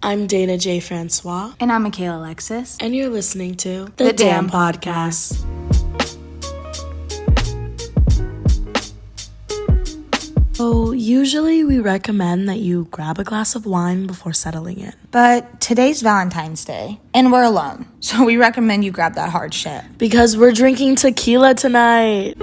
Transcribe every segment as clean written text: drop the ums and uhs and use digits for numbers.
I'm Dayna J. Francois. And I'm Mikayla Alexis. And you're listening to The Damn Podcast. So usually we recommend that you grab a glass of wine before settling in. But today's Valentine's Day, and we're alone. So we recommend you grab that hard shit. Because we're drinking tequila tonight.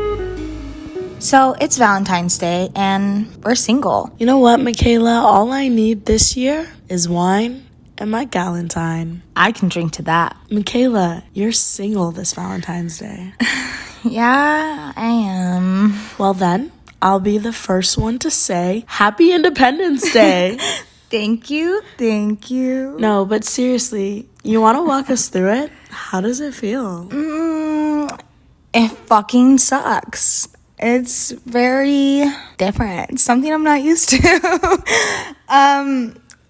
So it's Valentine's Day, and we're single. You know what, Mikayla? All I need this year is wine and my Galentine. I can drink to that. Mikayla, you're single this Valentine's Day. Yeah, I am. Well then, I'll be the first one to say Happy Independence Day. Thank you. No, but seriously, you want to walk us through it? How does it feel? It fucking sucks. It's very different. It's something I'm not used to.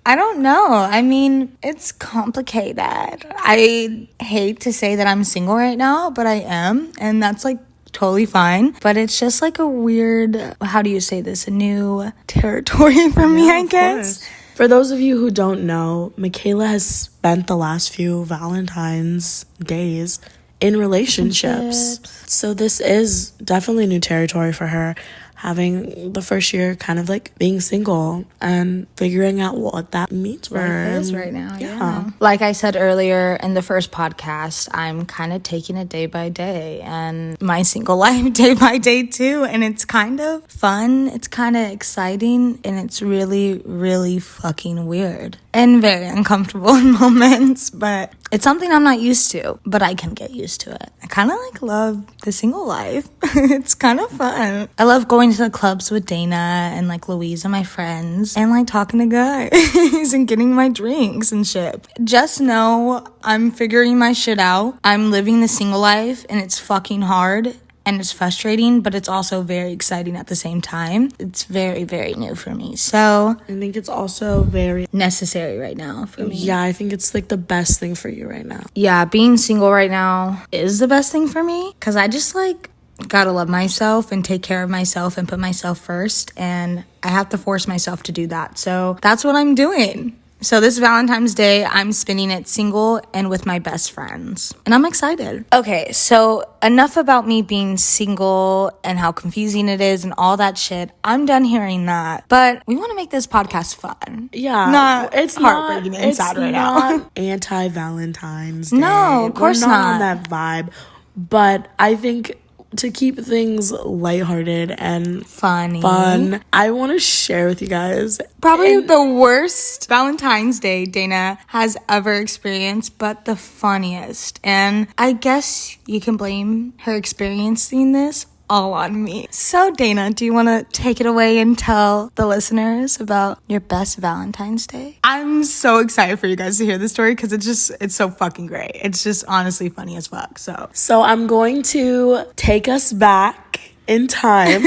I don't know. I mean, it's complicated. I hate to say that I'm single right now, but I am. And that's like totally fine. But it's just like a weird, how do you say this? A new territory for me, I guess. Course. For those of you who don't know, Mikayla has spent the last few Valentine's days in relationships. So this is definitely new territory for her, having the first year kind of like being single and figuring out what that means for her. Life is right now, yeah. Like I said earlier in the first podcast, I'm kind of taking it day by day and my single life day by day too. And it's kind of fun, it's kind of exciting, and it's really, really fucking weird and very uncomfortable in moments, but it's something I'm not used to, but I can get used to it. I kind of like love the single life. It's kind of fun. I love going to the clubs with Dayna and like Louise and my friends and like talking to guys and getting my drinks and shit. Just know I'm figuring my shit out. I'm living the single life and it's fucking hard. And it's frustrating, but it's also very exciting at the same time. It's very, very new for me. So I think it's also very necessary right now for me. Yeah, I think it's like the best thing for you right now. Yeah, being single right now is the best thing for me because I just like gotta love myself and take care of myself and put myself first. And I have to force myself to do that. So that's what I'm doing. So this Valentine's Day, I'm spending it single and with my best friends. And I'm excited. Okay, so enough about me being single and how confusing it is and all that shit. I'm done hearing that. But we want to make this podcast fun. Yeah. It's heartbreaking and sad right now. It's not anti-Valentine's Day. No, of course We're not not. on that vibe. But I think to keep things lighthearted and fun, I want to share with you guys probably the worst Valentine's Day Dayna has ever experienced, but the funniest. And I guess you can blame her experiencing this all on me. So Dayna, do you want to take it away and tell the listeners about your best Valentine's Day? I'm so excited for you guys to hear this story because it's so fucking great. It's just honestly funny as fuck. So I'm going to take us back in time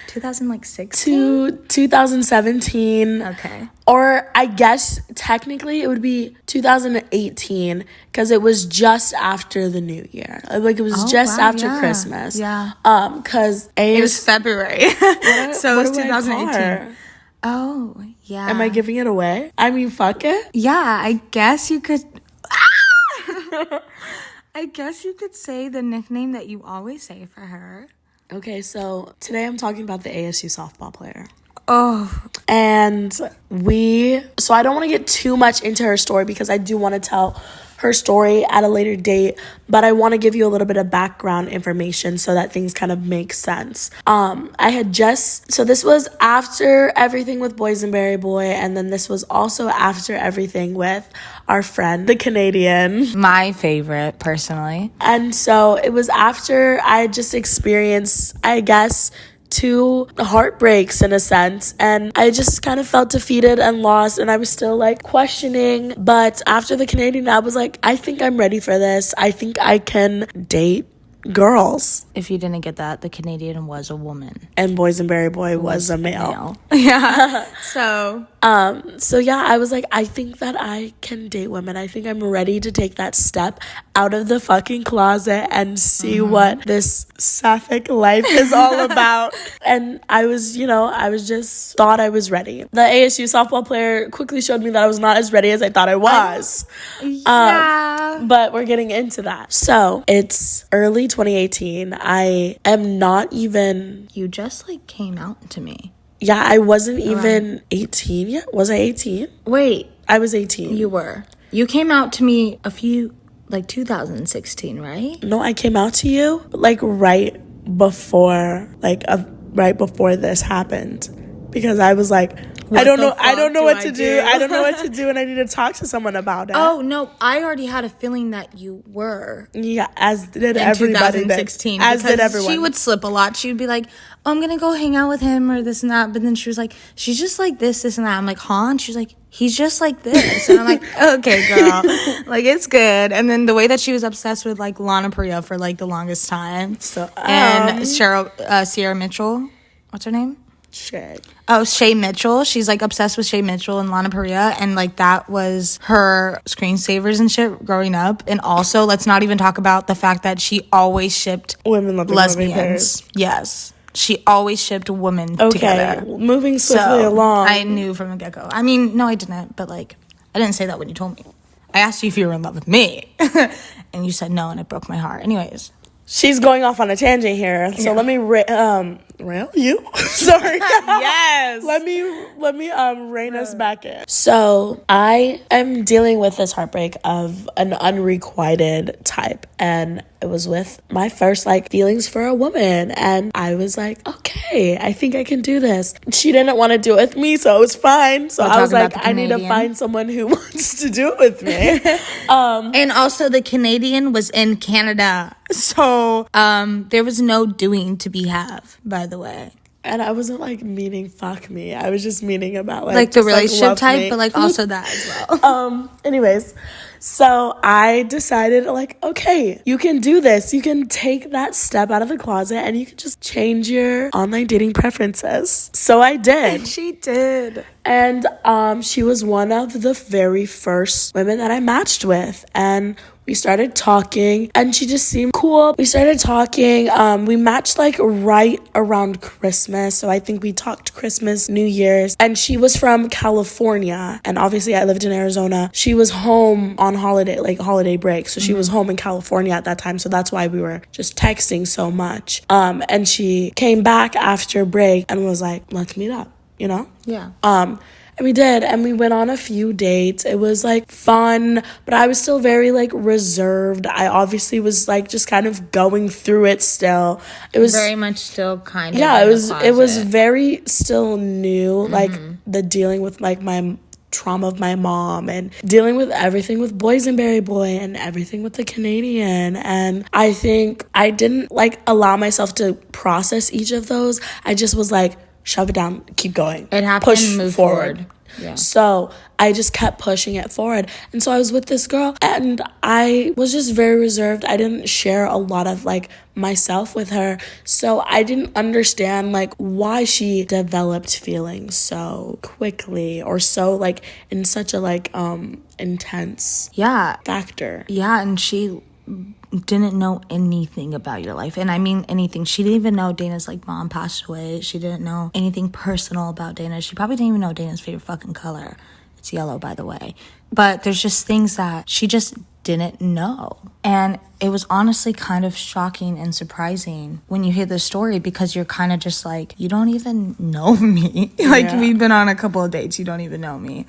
2016 to 2017. Okay. Or I guess technically it would be 2018 because it was just after the new year. Like it was after Christmas. Yeah. Because it was February. So it was what do I call 2018. her? Oh, yeah. Am I giving it away? I mean, fuck it. Yeah, I guess you could I guess you could say the nickname that you always say for her. Okay, so today I'm talking about the ASU softball player. Oh. And so I don't want to get too much into her story because I do want to tell her story at a later date, but I want to give you a little bit of background information so that things kind of make sense. So this was after everything with Boysenberry Boy, and then this was also after everything with our friend, the Canadian. My favorite, personally. And so it was after I just experienced, I guess, 2 heartbreaks in a sense, and I just kind of felt defeated and lost, and I was still like questioning. But after the Canadian, I was like, I think I'm ready for this. I think I can date girls. If you didn't get that, the Canadian was a woman And Boysenberry Boy was a male. Yeah. So So yeah, I was like, I think that I can date women. I think I'm ready to take that step out of the fucking closet and see what this sapphic life is all about. And I was, I was just thought I was ready. The ASU softball player quickly showed me that I was not as ready as I thought I was. But we're getting into that. So it's early 2018. I am not even... You just like came out to me. Yeah, I wasn't even 18 yet. Was I 18? Wait. I was 18. You were. You came out to me 2016, right? No, I came out to you like right before this happened. Because I was like, I don't know what to do. I don't know what to do, and I need to talk to someone about it. Oh, no, I already had a feeling that you were. Yeah, as did everybody. 2016. As did everyone. She would slip a lot. She would be like, oh, I'm going to go hang out with him or this and that. But then she was like, she's just like this and that. I'm like, huh? And she's like, he's just like this. And I'm like, okay, girl. Like, it's good. And then the way that she was obsessed with, like, Lana Priya for, like, the longest time. So, and Sierra Mitchell. What's her name? Shay Mitchell. She's like obsessed with Shay Mitchell and Lana Parrilla, and like that was her screensavers and shit growing up. And also, let's not even talk about the fact that she always shipped women loving lesbians. Yes, she always shipped women together. Moving swiftly along. I knew from the get-go. I mean, no, I didn't, but like I didn't say that when you told me. I asked you if you were in love with me, and you said no, and it broke my heart. Anyways. She's going off on a tangent here, so let me rail you. Sorry. Yes. Let me rein us back in. So I am dealing with this heartbreak of an unrequited type, and it was with my first like feelings for a woman, and I was like, okay, I think I can do this. She didn't want to do it with me, so it was fine. So I was like, I need to find someone who wants to do it with me. And also the Canadian was in Canada. So there was no doing to be have, by the way. And I wasn't like meaning fuck me. I was just meaning about like the relationship type, but like also that as well. Anyways, so I decided like, okay, you can do this. You can take that step out of the closet and you can just change your online dating preferences. So I did. She did. And she was one of the very first women that I matched with, and we started talking, and she just seemed cool. We started talking. We matched like right around Christmas. So I think we talked Christmas, New Year's. And she was from California. And obviously I lived in Arizona. She was home on holiday break. So she was home in California at that time. So that's why we were just texting so much. And she came back after break and was like, let's meet up, Yeah. And we did, and we went on a few dates. It was like fun, but I was still very like reserved. I obviously was like just kind of going through it still. It was very much still kind of it was very still new, like the dealing with like my trauma of my mom and dealing with everything with Boysenberry Boy and everything with the Canadian. And I think I didn't like allow myself to process each of those. I just was like, shove it down, keep going. It happened, push move forward. Yeah. So I just kept pushing it forward. And so I was with this girl and I was just very reserved. I didn't share a lot of like myself with her. So I didn't understand like why she developed feelings so quickly or so like in such a like intense factor. Yeah, and she didn't know anything about your life. And I mean anything. She didn't even know Dayna's like mom passed away. She didn't know anything personal about Dayna. She probably didn't even know Dayna's favorite fucking color. It's yellow, by the way. But there's just things that she just didn't know. And it was honestly kind of shocking and surprising when you hear the story, because you're kind of just like, you don't even know me. Like, we've been on a couple of dates. You don't even know me.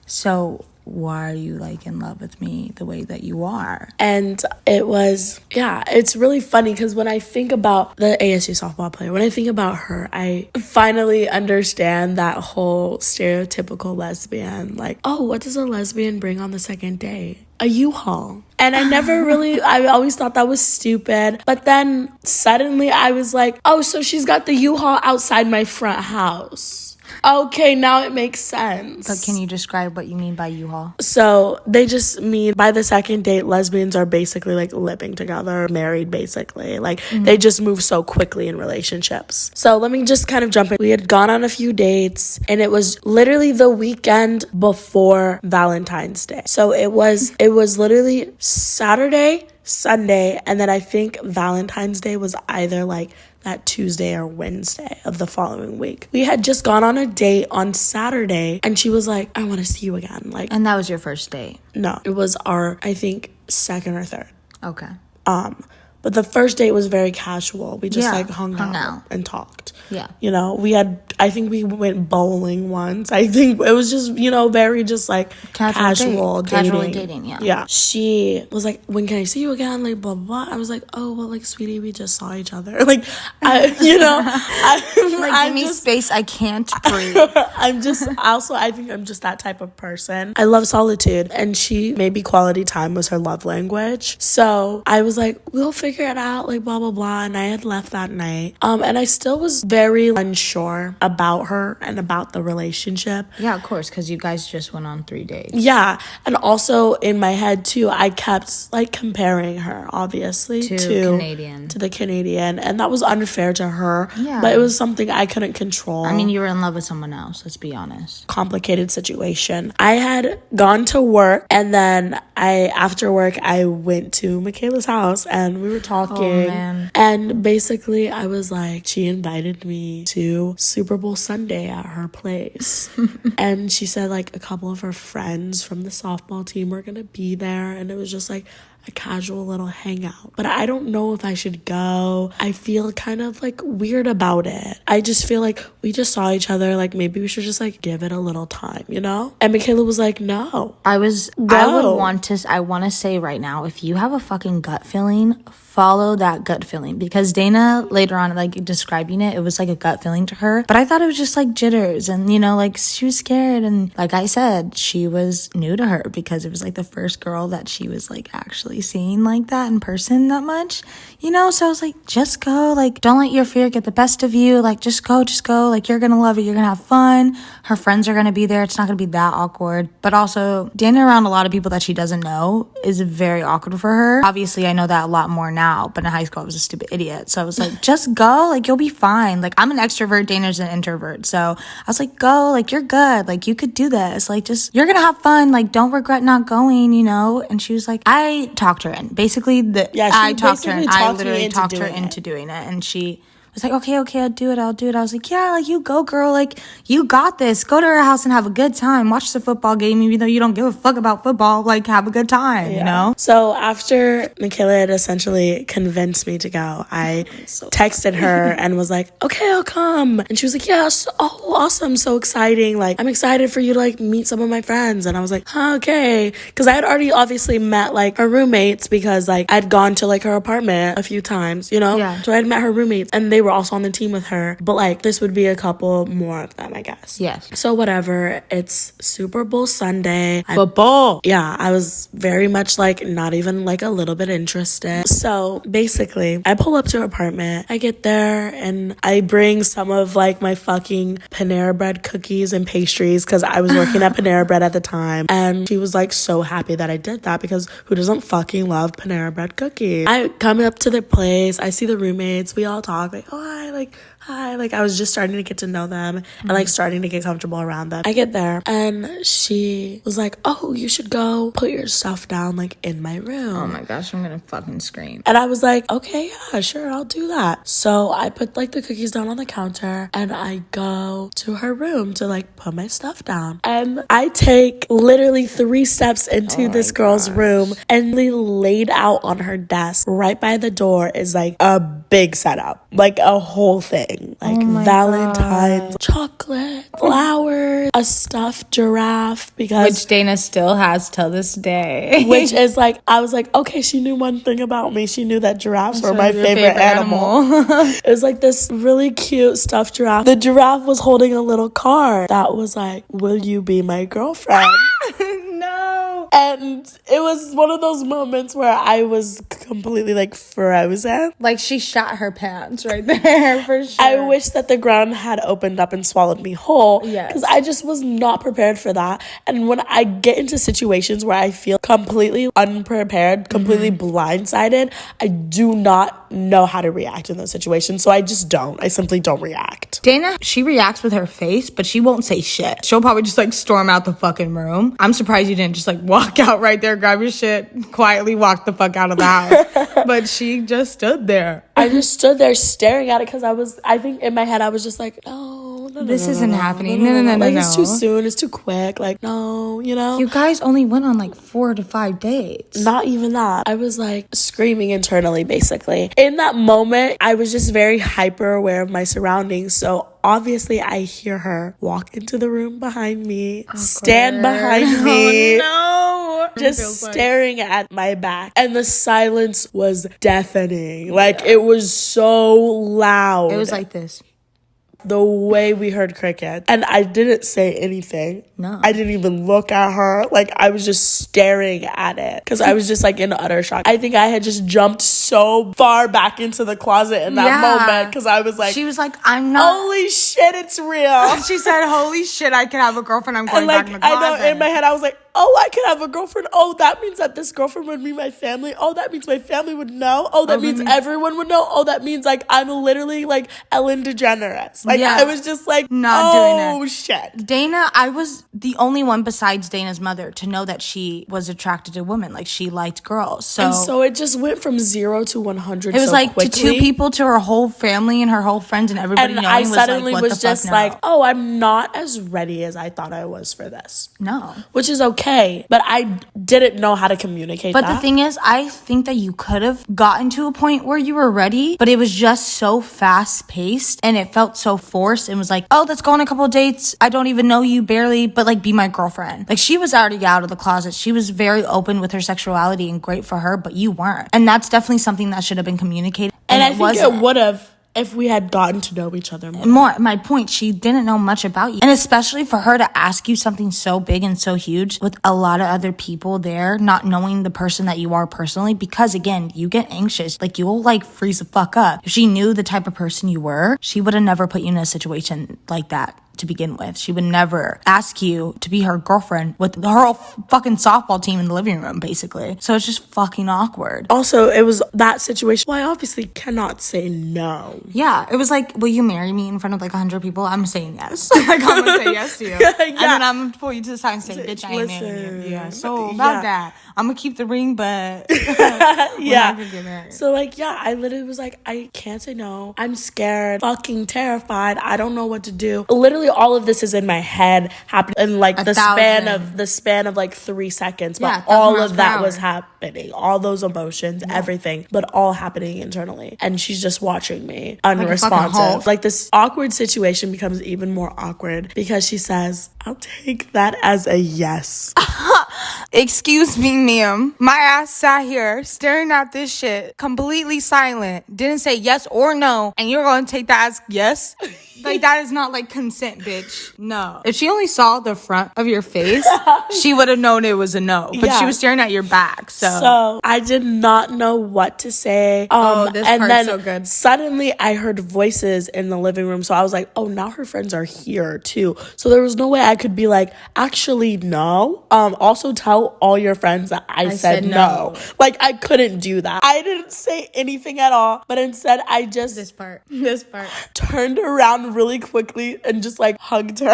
So why are you like in love with me the way that you are? And it was, it's really funny because when I think about the ASU softball player, when I think about her, I finally understand that whole stereotypical lesbian, like, oh, what does a lesbian bring on the second day? A U-Haul. And I never really, I always thought that was stupid. But then suddenly I was like, oh, so she's got the U-Haul outside my front house. Okay, now it makes sense. But can you describe what you mean by U-Haul? So they just mean by the second date, lesbians are basically like living together, married basically. Like they just move so quickly in relationships. So let me just kind of jump in. We had gone on a few dates and it was literally the weekend before Valentine's Day. So it was literally Saturday, Sunday, and then I think Valentine's Day was either like that Tuesday or Wednesday of the following week. We had just gone on a date on Saturday and she was like, I want to see you again. Like, And that was your first date? no, it was our, I think, second or third. Okay. But the first date was very casual. We just like hung out and talked. Yeah. You know, I think we went bowling once. I think it was just, very just like casual dating. Casually dating, yeah. Yeah. She was like, when can I see you again? Like, blah, blah, blah. I was like, oh, well, like, sweetie, we just saw each other. Like, give me space. I can't breathe. I think I'm just that type of person. I love solitude. And maybe quality time was her love language. So I was like, we'll figure it out, like, blah, blah, blah. And I had left that night. And I still was very unsure about her and about the relationship. Yeah, of course, because you guys just went on 3 dates. Yeah. And also in my head, too, I kept, like, comparing her, obviously, to the Canadian. And that was unfair to her. Yeah. But it was something I couldn't control. I mean, you were in love with someone else, let's be honest. Complicated situation. I had gone to work and then after work, I went to Mikayla's house and we were talking. Oh, man. And basically, I was like, she invited me to Super Bowl Sunday at her place. And she said, like, a couple of her friends from the softball team were going to be there. And it was just like a casual little hangout. But I don't know if I should go. I feel kind of like weird about it. I just feel like we just saw each other. Like maybe we should just like give it a little time, And Mikayla was like, no. I want to say right now, if you have a fucking gut feeling, follow that gut feeling, because Dayna later on, like, describing it was like a gut feeling to her, but I thought it was just like jitters and like she was scared, and like I said, she was new to her because it was like the first girl that she was like actually seeing like that in person that much, so I was like, just go, like, don't let your fear get the best of you, like, just go, like, you're gonna love it, you're gonna have fun, her friends are gonna be there, it's not gonna be that awkward. But also, Dayna around a lot of people that she doesn't know is very awkward for her. Obviously, I know that a lot more now, but in high school I was a stupid idiot, so I was like, just go, like, you'll be fine. Like, I'm an extrovert, Dayna's an introvert, so I was like, go, like, you're good, like, you could do this, like, just, you're gonna have fun, like, don't regret not going, And she was like, I talked her in, basically. I literally talked her into doing it, and she was like, okay, I'll do it. I was like, yeah, like, you go, girl, like, you got this. Go to her house and have a good time. Watch the football game, even though you don't give a fuck about football. Like, have a good time, So after Mikayla had essentially convinced me to go, I texted her and was like, okay, I'll come. And she was like, yes, oh, awesome, so exciting. Like, I'm excited for you to, like, meet some of my friends. And I was like, okay. Because I had already obviously met, like, her roommates because, like, I'd gone to, like, her apartment a few times, Yeah. So I had met her roommates and they were also on the team with her, but like this would be a couple more of them, I guess. Yes. So whatever, it's Super Bowl Sunday. Football. Yeah, I was very much like not even like a little bit interested. So basically, I pull up to her apartment. I get there and I bring some of like my fucking Panera Bread cookies and pastries because I was working at Panera Bread at the time, and she was like so happy that I did that because who doesn't fucking love Panera Bread cookies? I come up to their place. I see the roommates. We all talk like, oh, hi, like I was just starting to get to know them and like starting to get comfortable around them. I get there and she was like, oh, you should go put your stuff down like in my room. Oh my gosh, I'm gonna fucking scream. And I was like, okay, yeah, sure, I'll do that. So I put like the cookies down on the counter and I go to her room to like put my stuff down, and I take literally 3 steps into this girl's room, and laid out on her desk right by the door is like a big setup, like a whole thing, like Valentine's, chocolate, flowers, a stuffed giraffe, because which Dayna still has till this day. Which is like, I was like, okay, she knew one thing about me. She knew that giraffes were my favorite animal. It was like this really cute stuffed giraffe. The giraffe was holding a little card that was like, will you be my girlfriend? No. And it was one of those moments where I was completely like frozen. Like she shot her pants right there for sure. I wish that the ground had opened up and swallowed me whole. Yes. Because I just was not prepared for that. And when I get into situations where I feel completely unprepared, completely blindsided, I do not know how to react in those situations. So I just don't. I simply don't react. Dayna, she reacts with her face, but she won't say shit. She'll probably just like storm out the fucking room. I'm surprised you didn't just like walk out right there, grab your shit, quietly walk the fuck out of the house. But she just stood there. I just stood there staring at it because I think in my head I was just like, no, this isn't happening. No. Like, it's too soon. It's too quick. Like, no, you know? You guys only went on like 4 to 5 dates. Not even that. I was like screaming internally, basically. In that moment, I was just very hyper aware of my surroundings. So obviously, I hear her walk into the room behind me, stand behind me. Oh, no. Just staring at my back. And the silence was deafening. Like, it was so loud. It was like this. The way we heard crickets. And I didn't say anything. No. I didn't even look at her. Like, I was just staring at it. Because I was just, like, in utter shock. I think I had just jumped so far back into the closet in that moment. Because I was like... She was like, I'm not... Holy shit, it's real. She said, holy shit, I can have a girlfriend. I'm going back in the closet. I know, in my head, I was like, oh, I could have a girlfriend. Oh, that means that this girlfriend would be my family. Oh, that means my family would know. Oh, that means everyone would know. Oh, that means, like, I'm literally, like, Ellen DeGeneres. Like, I was just, like, not doing it. Oh, shit. Dayna, I was the only one besides Dayna's mother to know that she was attracted to women. Like, she liked girls. And so it just went from 0 to 100 It was, so like, quickly. to 2 people, to her whole family and her whole friends and everybody and knowing I suddenly was, like, was just like, oh, I'm not as ready as I thought I was for this. No. Which is okay. But I didn't know how to communicate But that. the thing is, I think that you could have gotten to a point where you were ready, but it was just so fast paced and it felt so forced and was like, oh, let's go on a couple of dates. I don't even know you barely, but like be my girlfriend. Like she was already out of the closet. She was very open with her sexuality and great for her, but you weren't. And that's definitely something that should have been communicated. And I think it would have if we had gotten to know each other more. My point, she didn't know much about you. And especially for her to ask you something so big and so huge with a lot of other people there, not knowing the person that you are personally, because again, you get anxious. Like you'll like freeze the fuck up. If she knew the type of person you were, she would have never put you in a situation like that to begin with. She would never ask you to be her girlfriend with her whole fucking softball team in the living room, basically. So it's just fucking awkward. Also, it was that situation. Well, I obviously cannot say no. Yeah, it was like, will you marry me in front of like 100 people? I'm saying yes. Like, I'm gonna say yes to you. Yeah. And then I'm gonna pull you to the side and say, bitch, I ain't marrying you. Yeah, so about that, I'm gonna keep the ring, but we're not gonna get married. So like, yeah, I literally was like, I can't say no. I'm scared, fucking terrified. I don't know what to do. Literally all of this is in my head happening in like the span of like 3 seconds. But all of that was happening. All those emotions, everything, but all happening internally. And she's just watching me unresponsive. Like this awkward situation becomes even more awkward because she says, I'll take that as a yes. Excuse me, ma'am. My ass sat here staring at this shit, completely silent. Didn't say yes or no, and you're gonna take that as yes? Like, that is not like consent, bitch. No. If she only saw the front of your face, she would have known it was a no. But she was staring at your back, so I did not know what to say. This and part's then so good. Suddenly I heard voices in the living room. So I was like, oh, now her friends are here too. So there was no way I could be like, actually, no. Also tell all your friends that I said no. Like, I couldn't do that. I didn't say anything at all. But instead, I just... This part. Turned around really quickly and just like hugged her.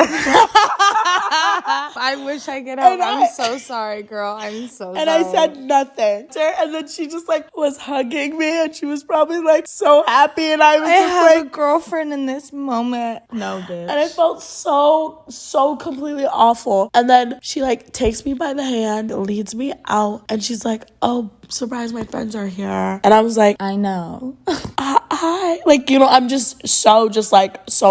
I wish I could have. I'm so sorry, girl. I'm so sorry. And I said nothing. And then she just like was hugging me and she was probably like so happy. And I was have a girlfriend in this moment. No, bitch. And I felt so completely awful. And then she like takes me by the hand, leads me out. And she's like, oh, surprise, my friends are here. And I was like, I know. hi. Like, you know, I'm just so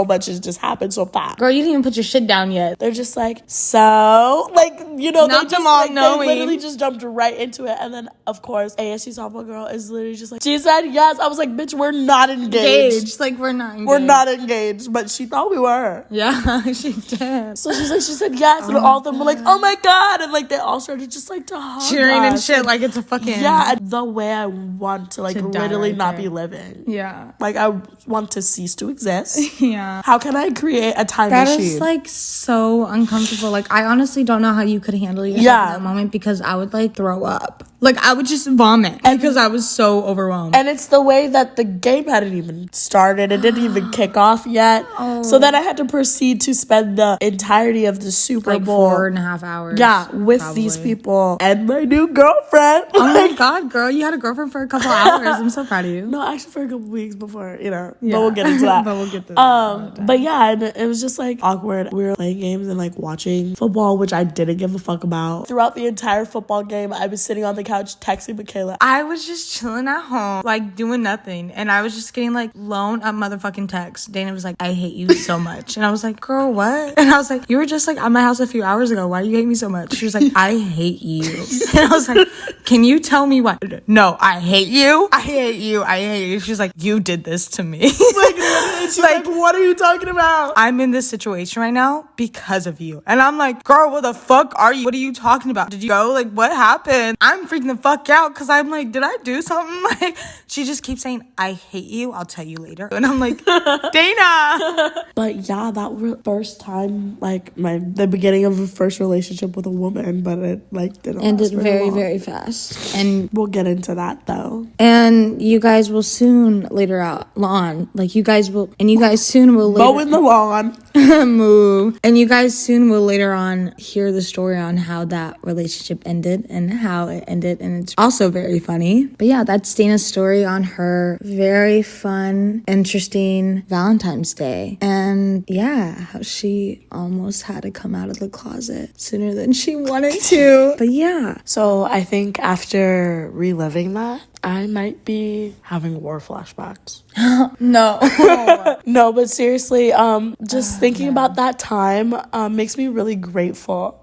much has just happened so fast. Girl, you didn't even put your shit down yet. They're just like, so, like, you know, Not they just them all like, knowing. they literally just jumped right into it. And then, of course, ASU softball girl is literally just like, she said yes. I was like, bitch, we're not engaged. Like, we're not engaged. We're not engaged, but she thought we were. Yeah, she did. So she said yes, and all of them were like, oh my God. And like, they all started just like to hug Cheering and us. shit like it's a fucking... Yeah, and the way I want to like To die literally right not there. be living. Yeah. Like, I want to cease to exist. Yeah. How can I create a time That machine? is like so uncomfortable. Like, I honestly don't know how you could handle yourself in that moment, because I would like throw up. Like, I would just vomit because I was so overwhelmed. And it's the way that the game hadn't even started. It didn't even kick off yet. Oh. So then I had to proceed to spend the entirety of the Super like Bowl. 4.5 hours. Yeah, with probably. these people and my new girlfriend. Oh my God, girl, you had a girlfriend for a couple hours. I'm so proud of you. No, actually for a couple weeks before, you know. Yeah. But we'll get into that. But we'll get to that. But yeah, and it was just like awkward. We were playing games and like watching football, which I didn't give a fuck about. Throughout the entire football game, I was sitting on the couch texting Mikayla. I was just chilling at home, like doing nothing. And I was just getting like blown up motherfucking texts. Dayna was like, I hate you so much. And I was like, girl, what? And I was like, you were just like at my house a few hours ago. Why do you hate me so much? She was like, I hate you. And I was like, can you tell me what? No, I hate you. I hate you. I hate you. She's like, you did this to me. She's like, what are you talking about? I'm in this situation right now because of you. And I'm like, girl, what the fuck are you? What are you talking about? Did you go? Like, what happened? I'm freaking the fuck out because I'm like, did I do something? Like, she just keeps saying, I hate you. I'll tell you later. And I'm like, Dayna. But yeah, that was first time, like the beginning of a first relationship with a woman, but it like didn't Ended last very, long. very fast. And We'll get into that though. And you guys will soon later on, like you guys soon will later Mowing the lawn. move. And you guys soon will later on hear the story on how that relationship ended and how it ended. And it's also very funny. But yeah, that's Dayna's story on her very fun, interesting Valentine's Day. And yeah, how she almost had to come out of the closet sooner than she wanted to. But yeah. So I think after reliving that, I might be having war flashbacks. No. No, but seriously, just thinking about that time makes me really grateful.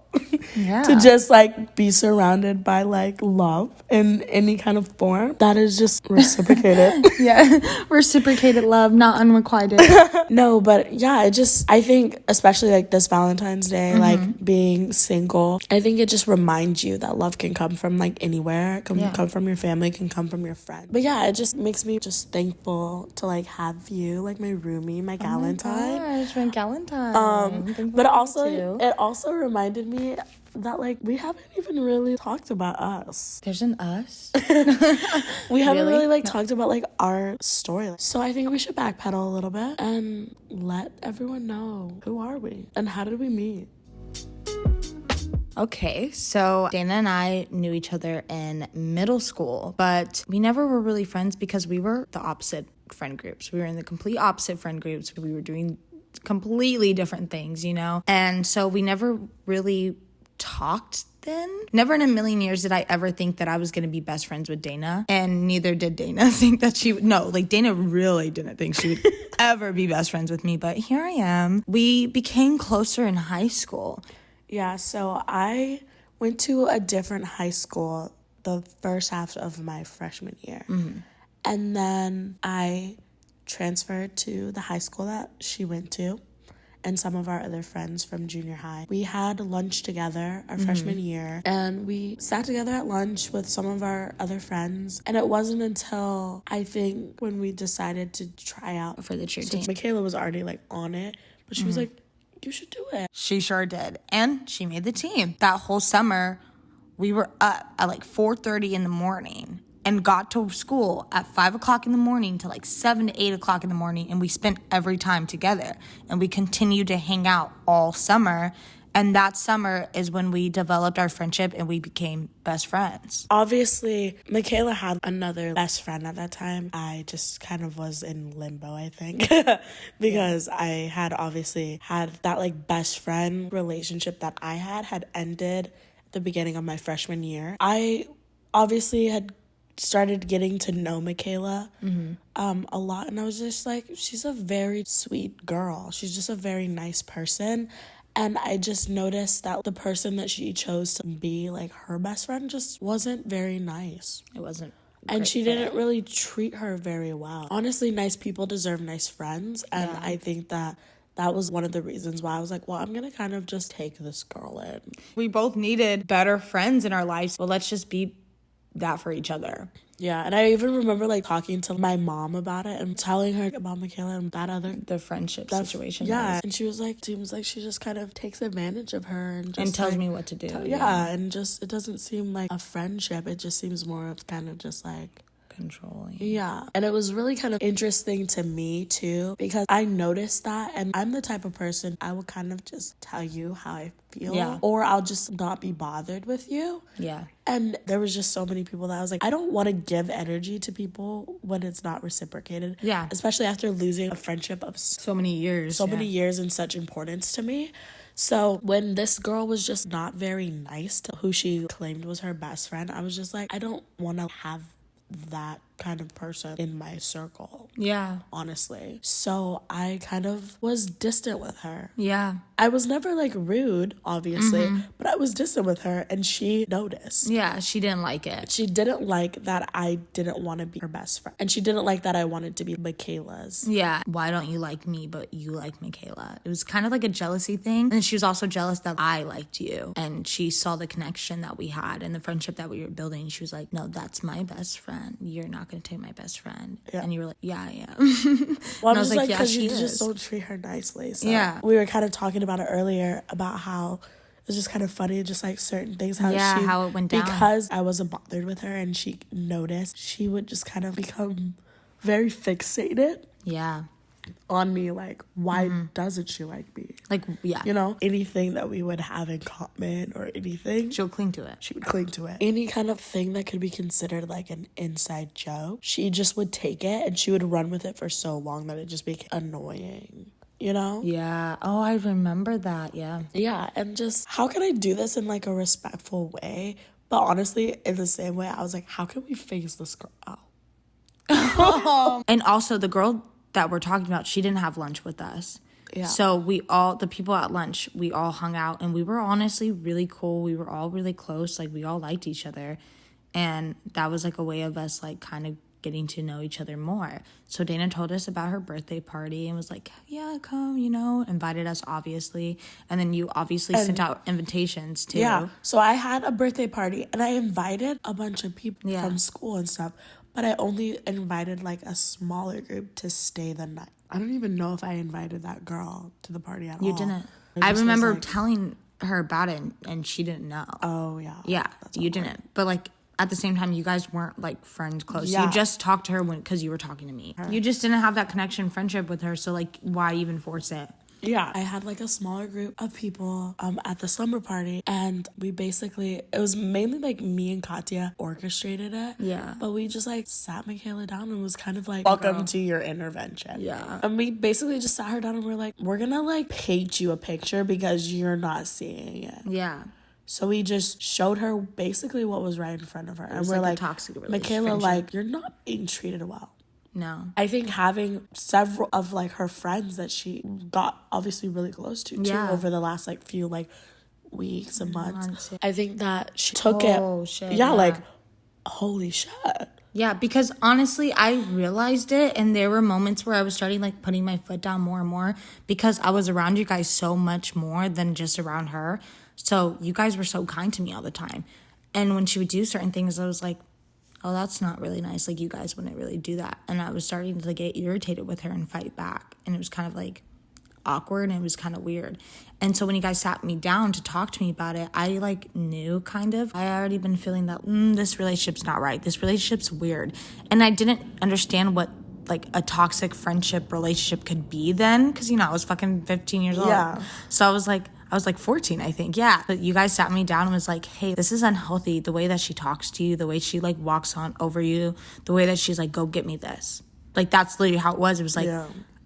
Yeah. To just like be surrounded by like love in any kind of form that is just reciprocated. Yeah, reciprocated love, not unrequited. No, but yeah, I think especially like this Valentine's Day, like being single, I think it just reminds you that love can come from like anywhere. It can come from your family, it can come from your friend. But yeah, it just makes me just thankful to like have you, like my roomie, my Galentine. Oh my gosh, my Galentine. But it also reminded me that like we haven't even really talked about us. There's an us. We haven't really like talked about like our story. So I think we should backpedal a little bit and let everyone know, who are we and how did we meet? Okay, so Dayna and I knew each other in middle school, but we never were really friends because we were the opposite friend groups. We were in the complete opposite friend groups. We were doing completely different things, you know? And so we never really talked then. Never in a million years did I ever think that I was going to be best friends with Dayna. And neither did Dayna think that she would. No, like Dayna really didn't think she would ever be best friends with me. But here I am. We became closer in high school. Yeah, so I went to a different high school the first half of my freshman year. And then I transferred to the high school that she went to and some of our other friends from junior high. We had lunch together our freshman year, and we sat together at lunch with some of our other friends. And it wasn't until I think when we decided to try out For the cheer team. Mikayla was already like on it, but she was like, you should do it. She sure did. And she made the team. That whole summer, we were up at like 4:30 in the morning and got to school at 5 o'clock in the morning to like 7 to 8 o'clock in the morning. And we spent every time together. And we continued to hang out all summer. And that summer is when we developed our friendship and we became best friends. Obviously, Mikayla had another best friend at that time. I just kind of was in limbo, I think, because I had obviously had that like best friend relationship that I had ended at the beginning of my freshman year. I obviously had started getting to know Mikayla a lot, and I was just like, she's a very sweet girl. She's just a very nice person. And I just noticed that the person that she chose to be like her best friend just wasn't very nice. It wasn't. And she didn't really treat her very well. Honestly, nice people deserve nice friends. And I think that was one of the reasons why I was like, well, I'm going to kind of just take this girl in. We both needed better friends in our lives. Well, let's just be that for each other. Yeah, and I even remember like talking to my mom about it and telling her about Mikayla and the friendship situation. Yeah, and she was like, seems like she just kind of takes advantage of her and just tells me what to do. And just, it doesn't seem like a friendship. It just seems more of kind of just like controlling. Yeah. And it was really kind of interesting to me too, because I noticed that, and I'm the type of person, I will kind of just tell you how I feel, or I'll just not be bothered with you. Yeah. And there was just so many people that I was like, I don't want to give energy to people when it's not reciprocated. Yeah. Especially after losing a friendship of so many years. So many years and such importance to me. So when this girl was just not very nice to who she claimed was her best friend, I was just like, I don't want to have that kind of person in my circle. Yeah. Honestly. So I kind of was distant with her. Yeah. I was never like rude, obviously, but I was distant with her and she noticed. Yeah, she didn't like it. She didn't like that I didn't want to be her best friend. And she didn't like that I wanted to be Mikayla's. Yeah. Why don't you like me, but you like Mikayla? It was kind of like a jealousy thing. And she was also jealous that I liked you. And she saw the connection that we had and the friendship that we were building. She was like, no, that's my best friend. You're not going to take my best friend. Yeah. And you were like, yeah, I am. Well, I was like, because you just don't treat her nicely. So yeah. We were kind of talking about it earlier about how it was just kind of funny, just like certain things, how it went down. Because I wasn't bothered with her and she noticed, she would just kind of become very fixated. Yeah. On me, like, why doesn't she like me? Like, yeah. You know, anything that we would have in common or anything, she'll cling to it. She would cling to it. Any kind of thing that could be considered like an inside joke, she just would take it and she would run with it for so long that it just became annoying. You know? Yeah. Oh, I remember that. Yeah. Yeah. And just, how can I do this in like a respectful way? But honestly, in the same way, I was like, how can we phase this girl out? And also, the girl that we're talking about, she didn't have lunch with us. Yeah. So the people at lunch, we all hung out and we were honestly really cool. We were all really close. Like, we all liked each other. And that was like a way of us like kind of getting to know each other more. So Dayna told us about her birthday party and was like, yeah, come, you know, invited us obviously. And then you obviously sent out invitations too. Yeah. So I had a birthday party and I invited a bunch of people from school and stuff. But I only invited like a smaller group to stay the night. I don't even know if I invited that girl to the party at all. You didn't. I remember telling her about it and she didn't know. Oh, yeah. Yeah, you didn't. But like at the same time, you guys weren't like friends close. Yeah. You just talked to her because you were talking to me. You just didn't have that connection, friendship with her. So like, why even force it? Yeah, I had like a smaller group of people at the slumber party, and we basically, it was mainly like me and Katya orchestrated it. Yeah. But we just like sat Mikayla down and was kind of like, welcome to your intervention. Yeah. And we basically just sat her down and we're like, we're gonna like paint you a picture because you're not seeing it. Yeah. So we just showed her basically what was right in front of her. And we're like, toxic Mikayla, like, you're not being treated well. No. I think having several of like her friends that she got obviously really close to too over the last like few like weeks and months. I think that she took shit, like, holy shit. Yeah, because honestly, I realized it, and there were moments where I was starting like putting my foot down more and more because I was around you guys so much more than just around her. So you guys were so kind to me all the time. And when she would do certain things, I was like, oh, that's not really nice. Like, you guys wouldn't really do that. And I was starting to get irritated with her and fight back. And it was kind of like awkward and it was kind of weird. And so when you guys sat me down to talk to me about it, I like knew kind of. I already been feeling that this relationship's not right. This relationship's weird. And I didn't understand what like a toxic friendship relationship could be then. Because, you know, I was fucking 15 years old. Yeah. So I was like 14, I think. Yeah. But you guys sat me down and was like, hey, this is unhealthy. The way that she talks to you, the way she like walks on over you, the way that she's like, go get me this. Like, that's literally how it was. It was like,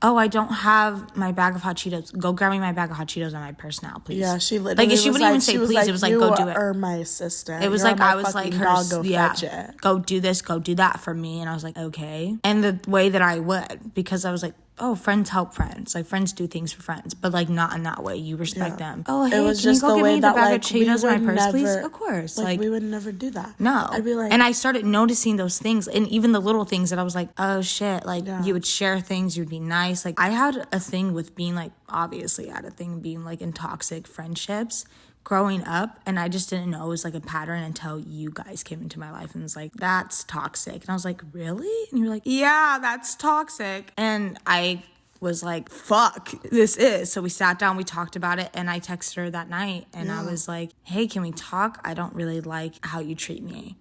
oh, I don't have my bag of hot Cheetos. Go grab me my bag of hot Cheetos on my purse now, please. Yeah, she literally like, she wouldn't even say please. It was like, go do it. You're my assistant. It was You're like, my I was like, her, dog, go fetch it. Go do this, go do that for me. And I was like, okay. And the way that I would, because I was like, oh, friends help friends. Like, friends do things for friends, but like not in that way. You respect them. Oh, hey, it was can just you go the give way me that, the bag like, of Cheetos in my purse, never, please? Of course. Like, we would never do that. No. I'd be like, and I started noticing those things, and even the little things that I was like, oh shit, like you would share things, you'd be nice. Like, I had a thing with being like, obviously I had a thing being like in toxic friendships growing up, and I just didn't know it was like a pattern until you guys came into my life and was like, that's toxic. And I was like, really? And you were like, yeah, that's toxic. And I was like, fuck, this is. So we sat down, we talked about it, and I texted her that night, and I was like, hey, can we talk? I don't really like how you treat me.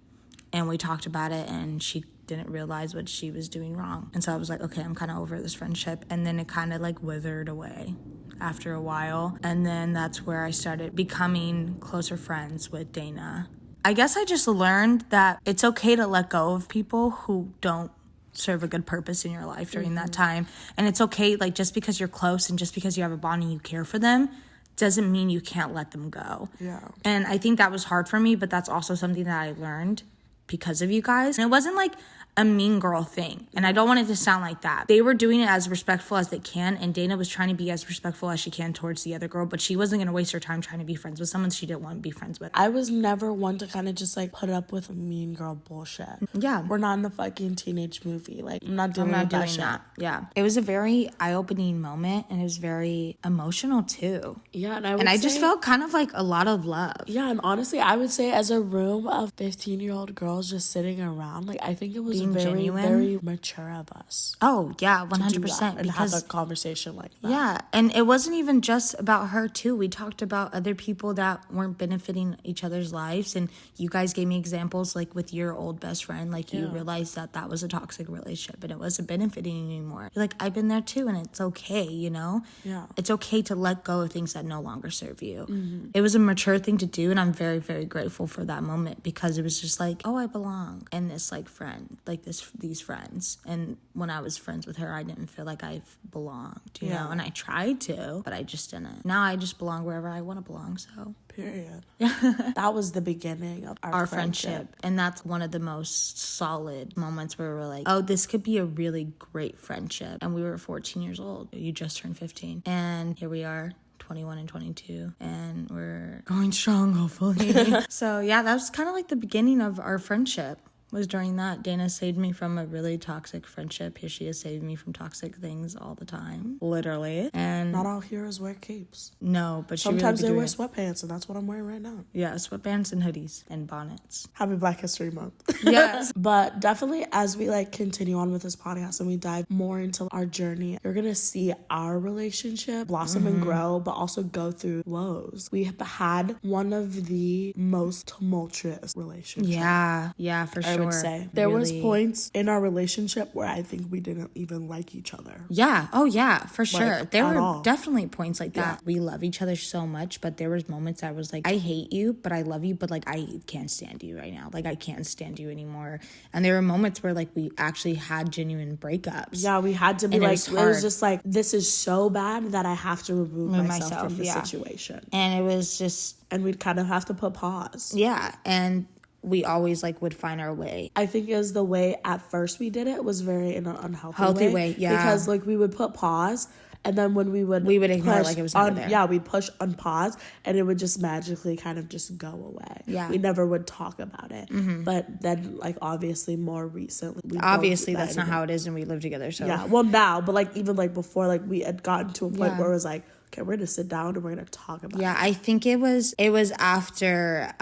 And we talked about it, and she didn't realize what she was doing wrong. And so I was like, okay, I'm kind of over this friendship. And then it kind of like withered away after a while. And then that's where I started becoming closer friends with Dayna. I guess I just learned that it's okay to let go of people who don't serve a good purpose in your life during that time. And it's okay, like, just because you're close and just because you have a bond and you care for them doesn't mean you can't let them go. Yeah. And I think that was hard for me, but that's also something that I learned because of you guys. And it wasn't like a mean girl thing, and I don't want it to sound like that. They were doing it as respectful as they can, and Dayna was trying to be as respectful as she can towards the other girl, but she wasn't going to waste her time trying to be friends with someone she didn't want to be friends with. I was never one to kind of just like put up with mean girl bullshit. Yeah. We're not in the fucking teenage movie. Like, I'm not doing that. Yeah. It was a very eye-opening moment, and it was very emotional too. Yeah, and I just felt kind of like a lot of love. Yeah, and honestly, I would say as a room of 15-year-old girls just sitting around, like, I think it was Being very, genuine. very mature of us. Oh, yeah, 100%. And have a conversation like that. Yeah, and it wasn't even just about her, too. We talked about other people that weren't benefiting each other's lives, and you guys gave me examples, like, with your old best friend. Like, you realized that that was a toxic relationship, and it wasn't benefiting you anymore. You're like, I've been there, too, and it's okay, you know? Yeah. It's okay to let go of things that no longer serve you. Mm-hmm. It was a mature thing to do, and I'm very, very grateful for that moment, because it was just like, oh, I belong in this, like, friend, like, these friends. And when I was friends with her, I didn't feel like I belonged, you know? And I tried to, but I just didn't. Now I just belong wherever I want to belong, so. Period. That was the beginning of our friendship. And that's one of the most solid moments where we're like, oh, this could be a really great friendship. And we were 14 years old. You just turned 15. And here we are, 21 and 22, and we're going strong, hopefully. So yeah, that was kind of like the beginning of our friendship. Was during that. Dayna saved me from a really toxic friendship. Here she is saving me from toxic things all the time. Literally. And not all heroes wear capes. No, but sometimes they wear sweatpants, and that's what I'm wearing right now. Yeah, sweatpants and hoodies and bonnets. Happy Black History Month. Yes. But definitely as we like continue on with this podcast and we dive more into our journey, you're gonna see our relationship blossom and grow, but also go through lows. We have had one of the most tumultuous relationships. Yeah, for sure. I would say there was points in our relationship where I think we didn't even like each other. Yeah. Oh yeah, for sure. Like, there were definitely points like that. We love each other so much, but there was moments I was like, I hate you, but I love you, but like I can't stand you right now. Like I can't stand you anymore. And there were moments where like we actually had genuine breakups. Yeah, we had to be like, it was just like, this is so bad that I have to remove myself from the situation. And it was just, and we'd kind of have to put pause. Yeah, and we always like would find our way. I think it was the way at first we did it was very in an unhealthy way. Yeah, because like we would put pause, and then when we would ignore like it was never there. Yeah, we'd push unpause, and it would just magically kind of just go away. Yeah, we never would talk about it. Mm-hmm. But then like obviously more recently, obviously that's not how it is, and we live together. So yeah, well now, but like even like before, like we had gotten to a point where it was like, okay, we're gonna sit down and we're gonna talk about it. Yeah, I think it was after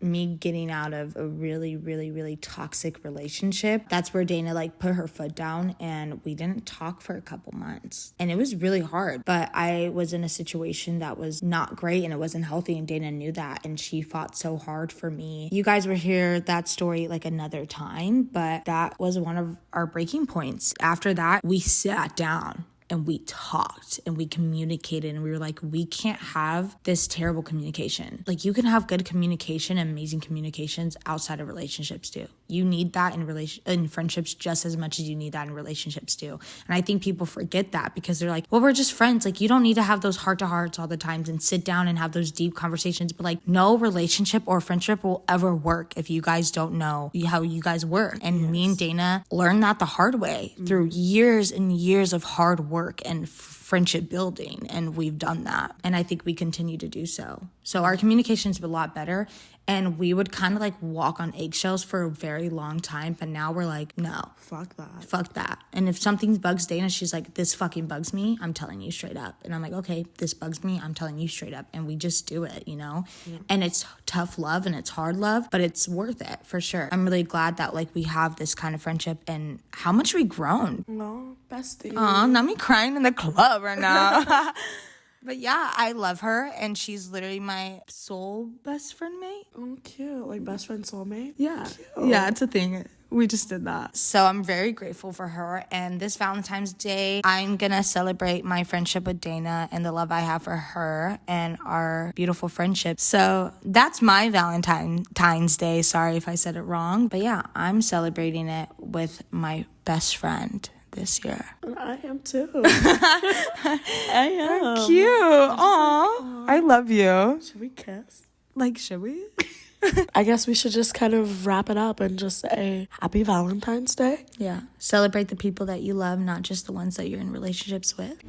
me getting out of a really, really, really toxic relationship. That's where Dayna like put her foot down, and we didn't talk for a couple months. And it was really hard, but I was in a situation that was not great and it wasn't healthy, and Dayna knew that, and she fought so hard for me. You guys will hear that story like another time, but that was one of our breaking points. After that, we sat down and we talked and we communicated, and we were like, we can't have this terrible communication. Like, you can have good communication, amazing communications outside of relationships too. You need that in friendships just as much as you need that in relationships too. And I think people forget that because they're like, well, we're just friends. Like, you don't need to have those heart-to-hearts all the times and sit down and have those deep conversations. But like, no relationship or friendship will ever work if you guys don't know how you guys work. And me and Dayna learned that the hard way through years and years of hard work and friendship building, and we've done that, and I think we continue to do so. So our communication's been a lot better, and we would kind of like walk on eggshells for a very long time, but now we're like, no, fuck that. And if something bugs Dayna, she's like, this fucking bugs me, I'm telling you straight up. And I'm like, okay, this bugs me, I'm telling you straight up. And we just do it, you know? And it's tough love and it's hard love, but it's worth it for sure. I'm really glad that like we have this kind of friendship and how much we've grown. No, bestie. Aw, not me crying in the club right now. But yeah, I love her, and she's literally my soul best friend mate. Oh, cute. Like best friend soulmate? Yeah. Cute. Yeah, it's a thing. We just did that. So I'm very grateful for her. And this Valentine's Day, I'm going to celebrate my friendship with Dayna and the love I have for her and our beautiful friendship. So that's my Valentine's Day. Sorry if I said it wrong. But yeah, I'm celebrating it with my best friend this year. I am too. I am. Cute. Aw. I love you. Should we kiss? Like, should we? I guess we should just kind of wrap it up and just say happy Valentine's Day. Yeah. Celebrate the people that you love, not just the ones that you're in relationships with.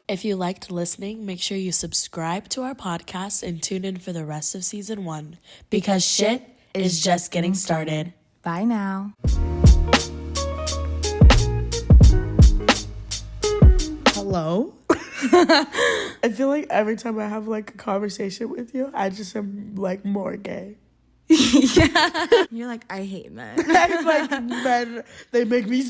If you liked listening, make sure you subscribe to our podcast and tune in for the rest of season 1 because shit is just getting started. Bye now. Hello? I feel like every time I have like a conversation with you, I just am like more gay. Yeah. You're like, I hate men. I'm like, men, they make me